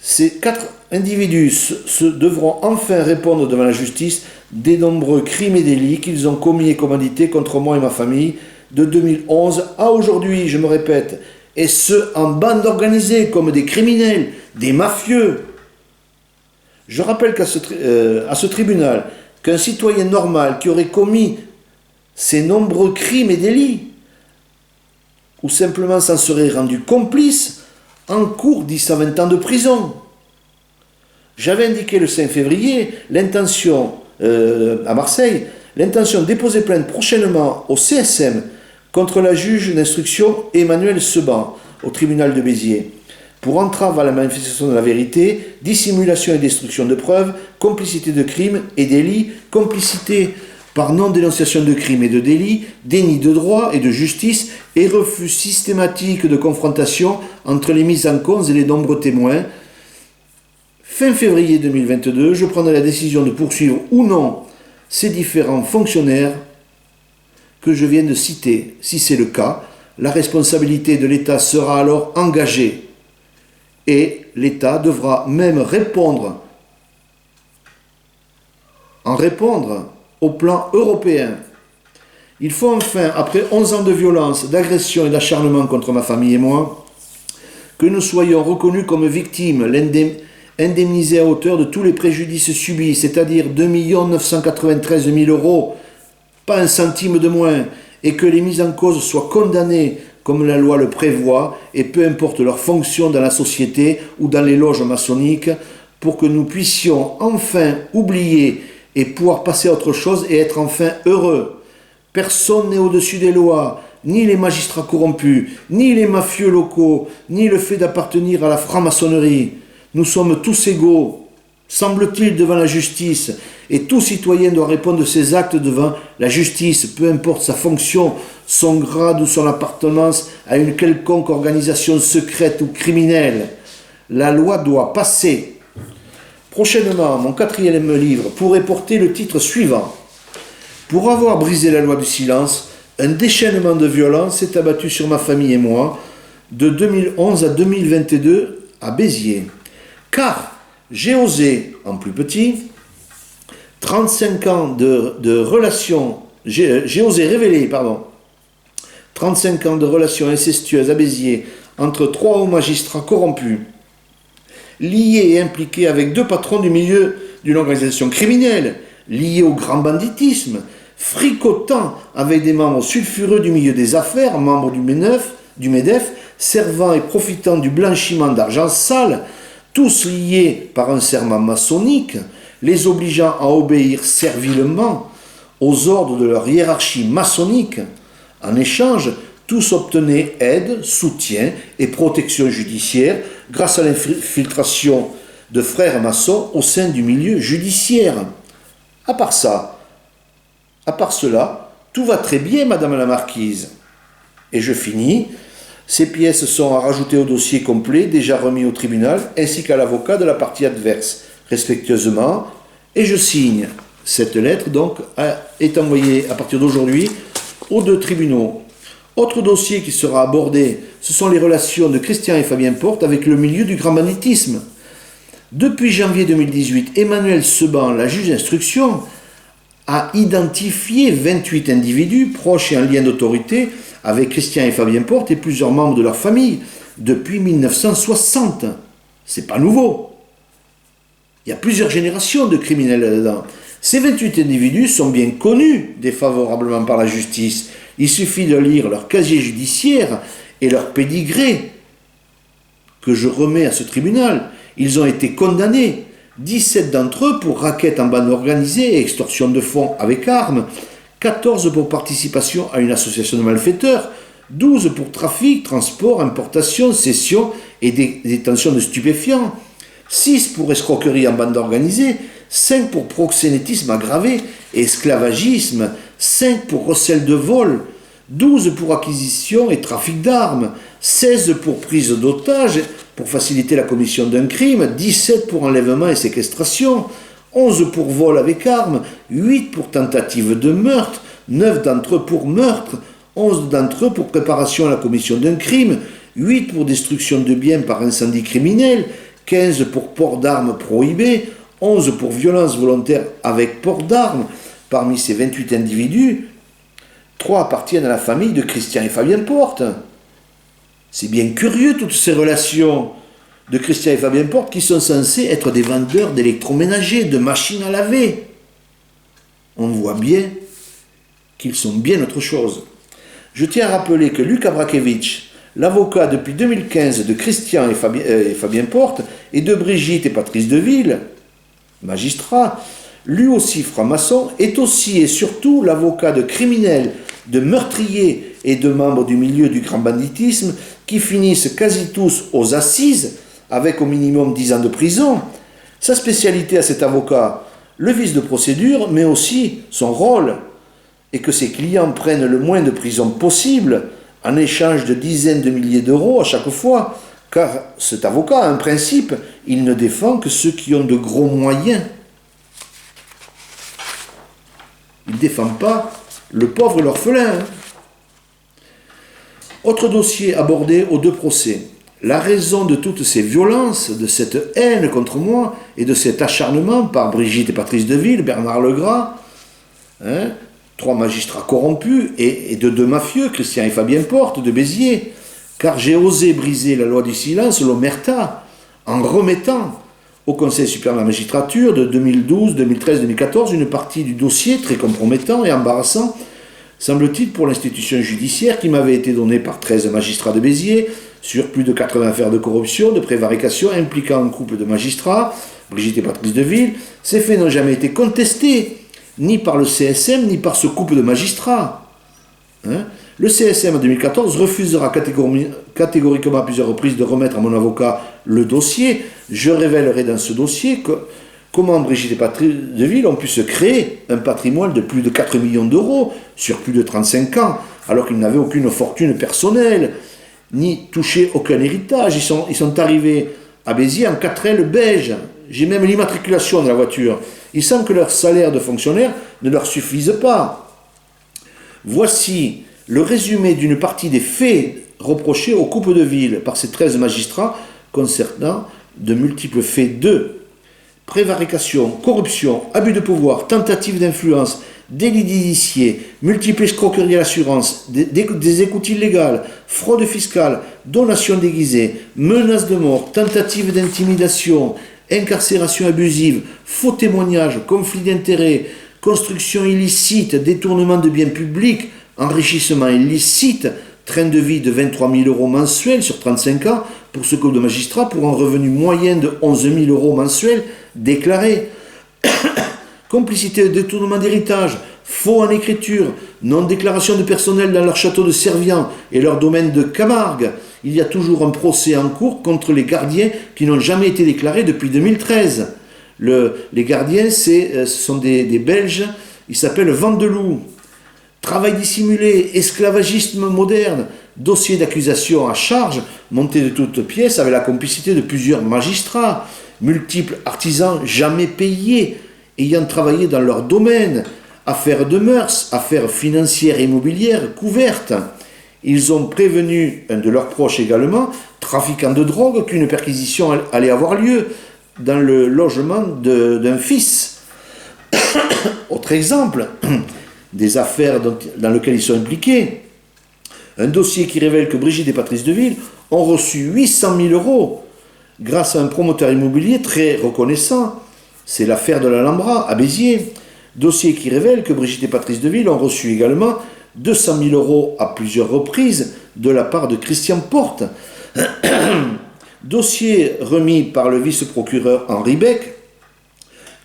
Ces 4 individus devront enfin répondre devant la justice des nombreux crimes et délits qu'ils ont commis et commandités contre moi et ma famille de 2011 à aujourd'hui, je me répète, et ce en bande organisée comme des criminels, des mafieux. Je rappelle à ce tribunal qu'un citoyen normal qui aurait commis ces nombreux crimes et délits, ou simplement s'en serait rendu complice, encourt 10 à 20 ans de prison. J'avais indiqué le 5 février l'intention, à Marseille, l'intention de déposer plainte prochainement au CSM contre la juge d'instruction Emmanuelle Seban au tribunal de Béziers pour entrave à la manifestation de la vérité, dissimulation et destruction de preuves, complicité de crimes et délits, complicité par non-dénonciation de crimes et de délits, déni de droit et de justice et refus systématique de confrontation entre les mises en cause et les nombreux témoins. Fin février 2022, je prendrai la décision de poursuivre ou non ces différents fonctionnaires que je viens de citer. Si c'est le cas, la responsabilité de l'État sera alors engagée et l'État devra même répondre au plan européen. Il faut enfin, après 11 ans de violence, d'agression et d'acharnement contre ma famille et moi, que nous soyons reconnus comme victimes, indemnisés à hauteur de tous les préjudices subis, c'est-à-dire 2 993 000 €, pas un centime de moins, et que les mises en cause soient condamnées comme la loi le prévoit, et peu importe leur fonction dans la société ou dans les loges maçonniques, pour que nous puissions enfin oublier et pouvoir passer à autre chose et être enfin heureux. Personne n'est au-dessus des lois, ni les magistrats corrompus, ni les mafieux locaux, ni le fait d'appartenir à la franc-maçonnerie. Nous sommes tous égaux, semble-t-il, devant la justice, et tout citoyen doit répondre de ses actes devant la justice, peu importe sa fonction, son grade ou son appartenance à une quelconque organisation secrète ou criminelle. La loi doit passer. Prochainement, mon 4e livre pourrait porter le titre suivant. Pour avoir brisé la loi du silence, un déchaînement de violence s'est abattu sur ma famille et moi de 2011 à 2022 à Béziers. Car j'ai osé, en plus petit, 35 ans de relations, j'ai osé révéler, 35 ans de relations incestueuses à Béziers entre 3 hauts magistrats corrompus, liés et impliqués avec 2 patrons du milieu d'une organisation criminelle, liés au grand banditisme, fricotant avec des membres sulfureux du milieu des affaires, membres du MEDEF, servant et profitant du blanchiment d'argent sale, tous liés par un serment maçonnique, les obligeant à obéir servilement aux ordres de leur hiérarchie maçonnique. En échange, tous obtenaient aide, soutien et protection judiciaire grâce à l'infiltration de frères maçons au sein du milieu judiciaire. À part cela, tout va très bien, Madame la Marquise. Et je finis. Ces pièces sont à rajouter au dossier complet déjà remis au tribunal ainsi qu'à l'avocat de la partie adverse, respectueusement. Et je signe. Cette lettre donc est envoyée à partir d'aujourd'hui aux 2 tribunaux. Autre dossier qui sera abordé, ce sont les relations de Christian et Fabien Porte avec le milieu du grand banditisme. Depuis janvier 2018, Emmanuelle Seban, la juge d'instruction, a identifié 28 individus proches et en lien d'autorité avec Christian et Fabien Porte et plusieurs membres de leur famille depuis 1960. C'est pas nouveau. Il y a plusieurs générations de criminels là-dedans. Ces 28 individus sont bien connus défavorablement par la justice. Il suffit de lire leur casier judiciaire et leur pédigré que je remets à ce tribunal. Ils ont été condamnés. 17 d'entre eux pour racket en bande organisée et extorsion de fonds avec armes, 14 pour participation à une association de malfaiteurs, 12 pour trafic, transport, importation, cession et détention de stupéfiants, 6 pour escroquerie en bande organisée, 5 pour proxénétisme aggravé et esclavagisme, 5 pour recel de vol, 12 pour acquisition et trafic d'armes, 16 pour prise d'otages pour faciliter la commission d'un crime, 17 pour enlèvement et séquestration, 11 pour vol avec armes, 8 pour tentative de meurtre, 9 d'entre eux pour meurtre, 11 d'entre eux pour préparation à la commission d'un crime, 8 pour destruction de biens par incendie criminel, 15 pour port d'armes prohibé, 11 pour violence volontaire avec port d'armes. Parmi ces 28 individus, 3 appartiennent à la famille de Christian et Fabien Porte. C'est bien curieux toutes ces relations de Christian et Fabien Porte qui sont censés être des vendeurs d'électroménagers, de machines à laver. On voit bien qu'ils sont bien autre chose. Je tiens à rappeler que Luc Abrakiewicz, l'avocat depuis 2015 de Christian et Fabien Porte et de Brigitte et Patrice Deville, magistrat, lui aussi franc-maçon, est aussi et surtout l'avocat de criminels, de meurtriers et de membres du milieu du grand banditisme qui finissent quasi tous aux assises avec au minimum 10 ans de prison. Sa spécialité à cet avocat, le vice de procédure, mais aussi son rôle, et que ses clients prennent le moins de prison possible en échange de dizaines de milliers d'euros à chaque fois, car cet avocat a un principe, il ne défend que ceux qui ont de gros moyens. Il ne défend pas le pauvre et l'orphelin. Autre dossier abordé aux 2 procès. La raison de toutes ces violences, de cette haine contre moi et de cet acharnement par Brigitte et Patrice Deville, Bernard Legras, 3 magistrats corrompus et de 2 mafieux, Christian et Fabien Porte de Béziers, car j'ai osé briser la loi du silence, l'omerta, en remettant au Conseil supérieur de la magistrature de 2012, 2013, 2014 une partie du dossier très compromettant et embarrassant, semble-t-il, pour l'institution judiciaire qui m'avait été donnée par 13 magistrats de Béziers sur plus de 80 affaires de corruption, de prévarication impliquant un couple de magistrats, Brigitte et Patrice Deville. Ces faits n'ont jamais été contestés, ni par le CSM, ni par ce couple de magistrats. Le CSM en 2014 refusera catégoriquement à plusieurs reprises de remettre à mon avocat le dossier. Je révélerai dans ce dossier comment Brigitte et Patrice Deville ont pu se créer un patrimoine de plus de 4 millions d'euros sur plus de 35 ans, alors qu'ils n'avaient aucune fortune personnelle, ni touché aucun héritage. Ils sont arrivés à Béziers en 4L beige. J'ai même l'immatriculation de la voiture. Il semble que leur salaire de fonctionnaire ne leur suffise pas. Voici le résumé d'une partie des faits reprochés au couple de ville par ces 13 magistrats concernant de multiples faits de prévarication, corruption, abus de pouvoir, tentative d'influence, délit d'initié, multiples escroqueries à l'assurance, des écoutes illégales, fraude fiscale, donation déguisée, menaces de mort, tentative d'intimidation, incarcération abusive, faux témoignages, conflit d'intérêts, construction illicite, détournement de biens publics, enrichissement illicite, train de vie de 23 000 euros mensuels sur 35 ans pour ce couple de magistrats pour un revenu moyen de 11 000 euros mensuels déclarés. Complicité de détournement d'héritage, faux en écriture, non-déclaration de personnel dans leur château de Servian et leur domaine de Camargue. Il y a toujours un procès en cours contre les gardiens qui n'ont jamais été déclarés depuis 2013. Les gardiens, ce sont des Belges, ils s'appellent Vandeloup. Travail dissimulé, esclavagisme moderne, dossier d'accusation à charge, monté de toutes pièces avec la complicité de plusieurs magistrats, multiples artisans jamais payés, ayant travaillé dans leur domaine, affaires de mœurs, affaires financières et immobilières couvertes. Ils ont prévenu un de leurs proches également, trafiquant de drogue, qu'une perquisition allait avoir lieu dans le logement d'un fils. Autre exemple, des affaires dans lesquelles ils sont impliqués. Un dossier qui révèle que Brigitte et Patrice Deville ont reçu 800 000 euros grâce à un promoteur immobilier très reconnaissant. C'est l'affaire de l'Alhambra à Béziers. Dossier qui révèle que Brigitte et Patrice Deville ont reçu également 200 000 euros à plusieurs reprises de la part de Christian Porte. Dossier remis par le vice-procureur Henri Beck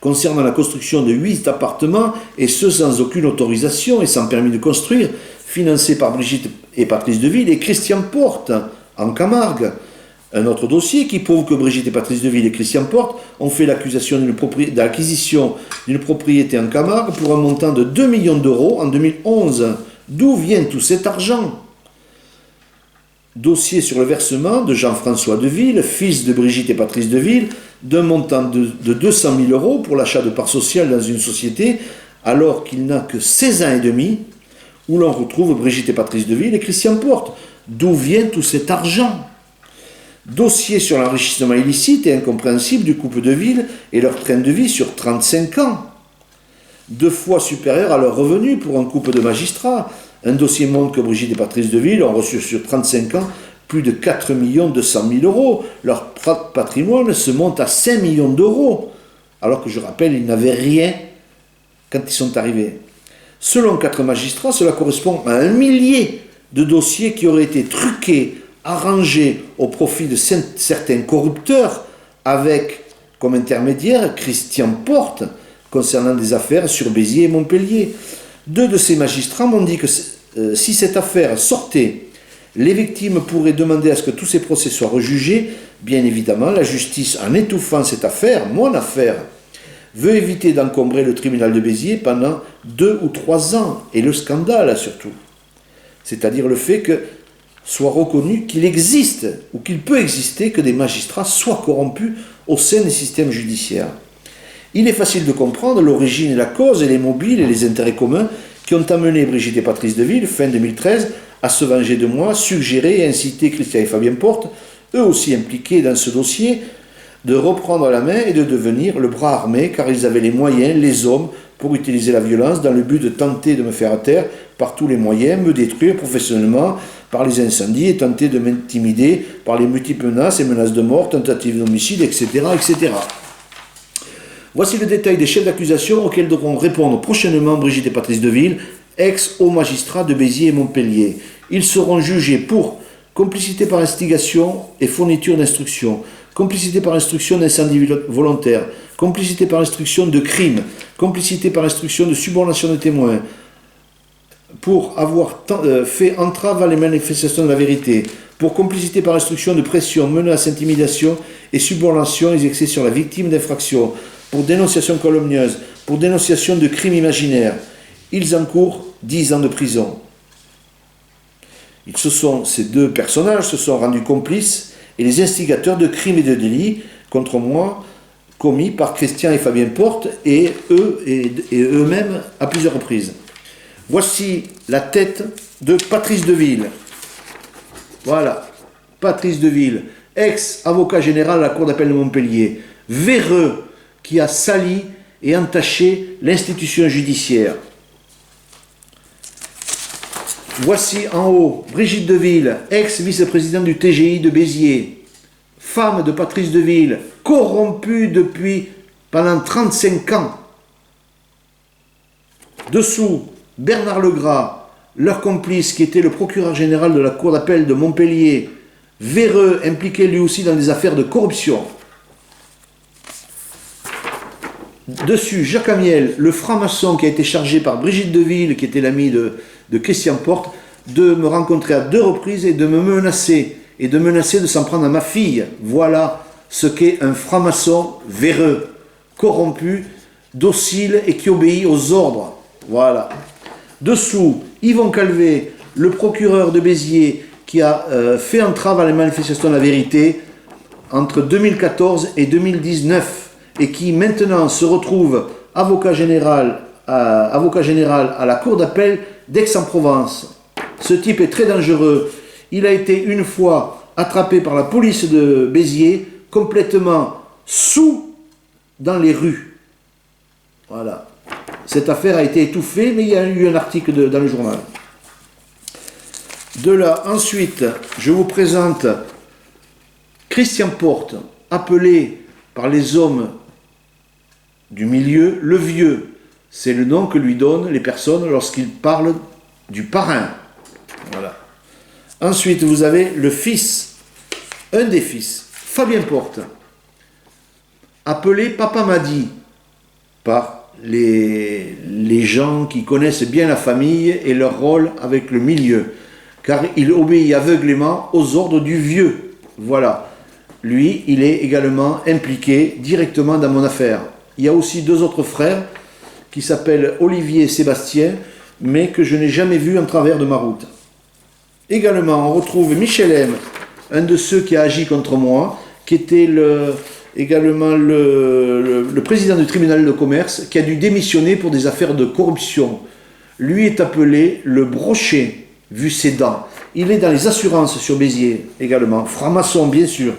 concernant la construction de 8 appartements, et ce sans aucune autorisation et sans permis de construire, financé par Brigitte et Patrice Deville et Christian Porte en Camargue. Un autre dossier qui prouve que Brigitte et Patrice Deville et Christian Porte ont fait l'accusation d'acquisition d'une propriété en Camargue pour un montant de 2 millions d'euros en 2011. D'où vient tout cet argent ? Dossier sur le versement de Jean-François Deville, fils de Brigitte et Patrice Deville, d'un montant de 200 000 euros pour l'achat de parts sociales dans une société, alors qu'il n'a que 16 ans et demi, où l'on retrouve Brigitte et Patrice Deville et Christian Porte. D'où vient tout cet argent ? Dossier sur l'enrichissement illicite et incompréhensible du couple de ville et leur train de vie sur 35 ans. 2 fois supérieur à leurs revenus pour un couple de magistrats, Un dossier montre que Brigitte et Patrice Deville ont reçu sur 35 ans plus de 4 200 000 euros. Leur patrimoine se monte à 5 millions d'euros, alors que je rappelle, ils n'avaient rien quand ils sont arrivés. Selon 4 magistrats, cela correspond à 1 millier de dossiers qui auraient été truqués, arrangés au profit de certains corrupteurs, avec comme intermédiaire Christian Porte, concernant des affaires sur Béziers et Montpellier. 2 de ces magistrats m'ont dit que si cette affaire sortait, les victimes pourraient demander à ce que tous ces procès soient rejugés. Bien évidemment, la justice, en étouffant cette affaire, mon affaire, veut éviter d'encombrer le tribunal de Béziers pendant 2 ou 3 ans, et le scandale surtout. C'est-à-dire le fait que soit reconnu qu'il existe, ou qu'il peut exister, que des magistrats soient corrompus au sein des systèmes judiciaires. Il est facile de comprendre l'origine et la cause et les mobiles et les intérêts communs qui ont amené Brigitte et Patrice Deville, fin 2013, à se venger de moi, suggérer et inciter Christian et Fabien Porte, eux aussi impliqués dans ce dossier, de reprendre la main et de devenir le bras armé, car ils avaient les moyens, les hommes, pour utiliser la violence dans le but de tenter de me faire taire par tous les moyens, me détruire professionnellement par les incendies et tenter de m'intimider par les multiples menaces et menaces de mort, tentatives d'homicide, etc., etc. Voici le détail des chefs d'accusation auxquels devront répondre prochainement Brigitte et Patrice Deville, ex-hauts magistrats de Béziers et Montpellier. Ils seront jugés pour complicité par instigation et fourniture d'instructions, complicité par instruction d'incendie volontaire, complicité par instruction de crime, complicité par instruction de subornation de témoins, pour avoir fait entrave à les manifestations de la vérité, pour complicité par instruction de pression, menace, intimidation et subornation et excès sur la victime d'infraction, pour dénonciation calomnieuse, pour dénonciation de crimes imaginaires. Ils encourent 10 ans de prison. Ces 2 personnages se sont rendus complices et les instigateurs de crimes et de délits contre moi commis par Christian et Fabien Porte et eux-mêmes à plusieurs reprises. Voici la tête de Patrice Deville. Voilà, Patrice Deville, ex-avocat général à la Cour d'appel de Montpellier, véreux qui a sali et entaché l'institution judiciaire. Voici en haut Brigitte Deville, ex-vice-présidente du TGI de Béziers, femme de Patrice Deville, corrompue pendant 35 ans. Dessous, Bernard Legras, leur complice qui était le procureur général de la Cour d'appel de Montpellier, véreux, impliqué lui aussi dans des affaires de corruption. Dessus, Jacques Amiel, le franc-maçon qui a été chargé par Brigitte Deville, qui était l'ami de Christian Porte, de me rencontrer à 2 reprises et de me menacer, de s'en prendre à ma fille. Voilà ce qu'est un franc-maçon véreux, corrompu, docile et qui obéit aux ordres. Voilà. Dessous, Yvon Calvé, le procureur de Béziers, qui a fait entrave à la manifestation de la vérité entre 2014 et 2019 et qui maintenant se retrouve avocat général à la Cour d'appel d'Aix-en-Provence. Ce type est très dangereux. Il a été une fois attrapé par la police de Béziers, complètement sous dans les rues. Voilà. Cette affaire a été étouffée, mais il y a eu un article dans le journal. De là, ensuite, je vous présente Christian Porte, appelé par les hommes du milieu le vieux. C'est le nom que lui donnent les personnes lorsqu'ils parlent du parrain. Voilà. Ensuite, vous avez le fils, un des fils, Fabien Porte, appelé Papa Madi par les gens qui connaissent bien la famille et leur rôle avec le milieu, car il obéit aveuglément aux ordres du vieux. Voilà. Lui, il est également impliqué directement dans mon affaire. Il y a aussi 2 autres frères qui s'appellent Olivier et Sébastien, mais que je n'ai jamais vus en travers de ma route. Également, on retrouve Michel M, un de ceux qui a agi contre moi, qui était également le président du tribunal de commerce, qui a dû démissionner pour des affaires de corruption. Lui est appelé le Brochet, vu ses dents. Il est dans les assurances sur Béziers également, franc-maçon bien sûr.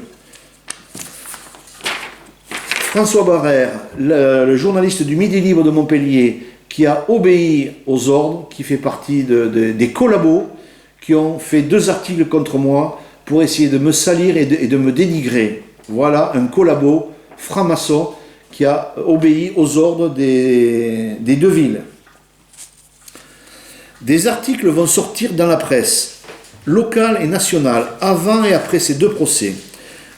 François Barrère, le journaliste du Midi Libre de Montpellier, qui a obéi aux ordres, qui fait partie des collabos, qui ont fait 2 articles contre moi pour essayer de me salir et de me dénigrer. Voilà un collabo franc-maçon qui a obéi aux ordres des 2 villes. Des articles vont sortir dans la presse, locale et nationale, avant et après ces 2 procès.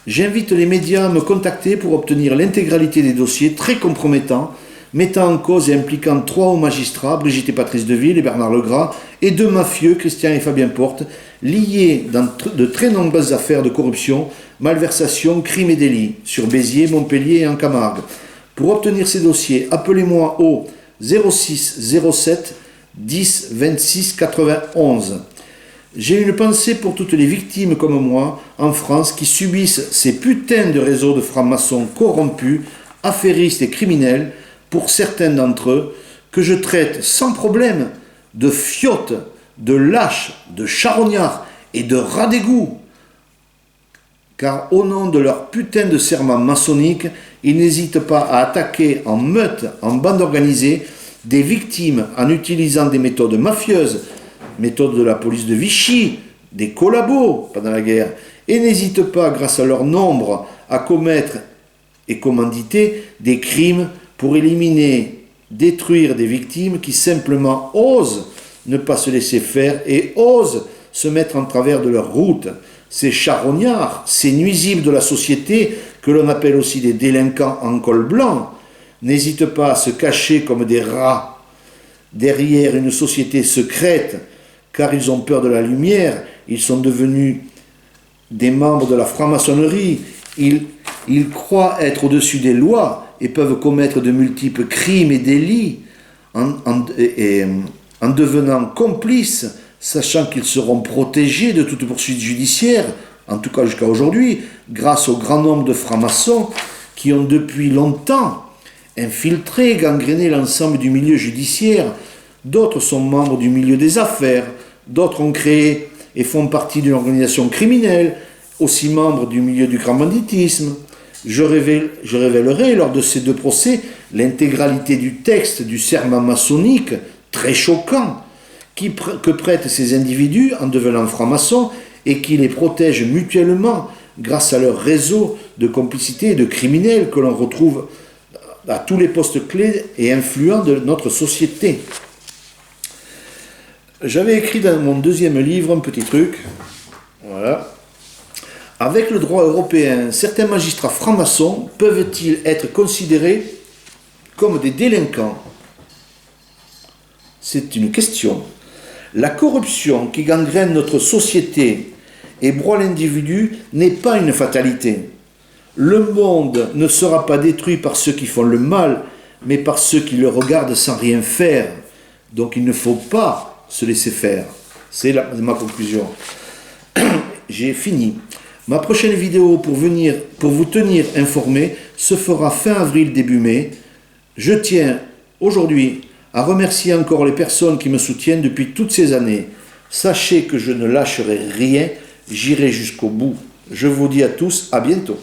J'invite les médias à me contacter pour obtenir l'intégralité des dossiers très compromettants, mettant en cause et impliquant 3 hauts magistrats, Brigitte et Patrice Deville et Bernard Legras, et 2 mafieux, Christian et Fabien Porte, liés dans de très nombreuses affaires de corruption, malversation, crimes et délits, sur Béziers, Montpellier et en Camargue. Pour obtenir ces dossiers, appelez-moi au 06 07 10 26 91. J'ai une pensée pour toutes les victimes comme moi, en France, qui subissent ces putains de réseaux de francs-maçons corrompus, affairistes et criminels, pour certains d'entre eux, que je traite sans problème de fiottes, de lâches, de charognards et de rats d'égout. Car au nom de leur putain de serment maçonnique, ils n'hésitent pas à attaquer en meute, en bande organisée, des victimes en utilisant des méthodes mafieuses, méthodes de la police de Vichy, des collabos pendant la guerre, et n'hésitent pas, grâce à leur nombre, à commettre et commanditer des crimes pour éliminer, détruire des victimes qui simplement osent ne pas se laisser faire et osent se mettre en travers de leur route. Ces charognards, ces nuisibles de la société, que l'on appelle aussi des délinquants en col blanc, n'hésitent pas à se cacher comme des rats derrière une société secrète, car ils ont peur de la lumière, ils sont devenus des membres de la franc-maçonnerie, ils croient être au-dessus des lois et peuvent commettre de multiples crimes et délits en devenant complices, sachant qu'ils seront protégés de toute poursuite judiciaire, en tout cas jusqu'à aujourd'hui, grâce au grand nombre de francs-maçons qui ont depuis longtemps infiltré, gangréné l'ensemble du milieu judiciaire. D'autres sont membres du milieu des affaires, d'autres ont créé et font partie d'une organisation criminelle, aussi membres du milieu du grand banditisme. Je révélerai lors de ces 2 procès l'intégralité du texte du serment maçonnique, très choquant, que prêtent ces individus en devenant francs-maçons et qui les protègent mutuellement grâce à leur réseau de complicité et de criminels que l'on retrouve à tous les postes clés et influents de notre société. J'avais écrit dans mon 2e livre un petit truc, voilà. Avec le droit européen, certains magistrats francs-maçons peuvent-ils être considérés comme des délinquants? C'est une question. La corruption qui gangrène notre société et broie l'individu n'est pas une fatalité. Le monde ne sera pas détruit par ceux qui font le mal, mais par ceux qui le regardent sans rien faire. Donc il ne faut pas se laisser faire. C'est ma conclusion. J'ai fini. Ma prochaine vidéo pour vous tenir informé se fera fin avril, début mai. Je tiens aujourd'hui à remercier encore les personnes qui me soutiennent depuis toutes ces années. Sachez que je ne lâcherai rien, j'irai jusqu'au bout. Je vous dis à tous, à bientôt.